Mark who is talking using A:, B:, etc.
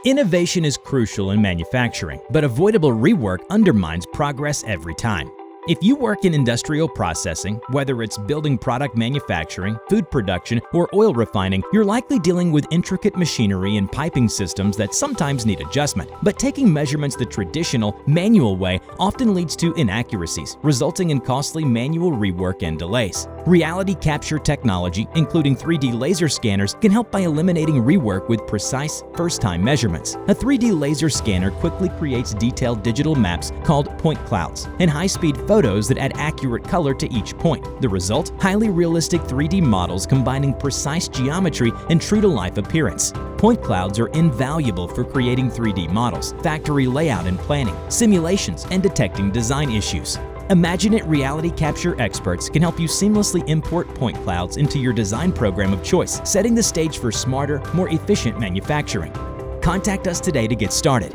A: Innovation is crucial in manufacturing, but avoidable rework undermines progress every time. If you work in industrial processing, whether it's building product manufacturing, food production, or oil refining, you're likely dealing with intricate machinery and piping systems that sometimes need adjustment. But taking measurements the traditional, manual way often leads to inaccuracies, resulting in costly manual rework and delays. Reality capture technology, including 3D laser scanners, can help by eliminating rework with precise, first-time measurements. A 3D laser scanner quickly creates detailed digital maps called point clouds and high-speed photos that add accurate color to each point. The result? Highly realistic 3D models combining precise geometry and true-to-life appearance. Point clouds are invaluable for creating 3D models, factory layout and planning, simulations, and detecting design issues. IMAGINiT reality capture experts can help you seamlessly import point clouds into your design program of choice, setting the stage for smarter, more efficient manufacturing. Contact us today to get started.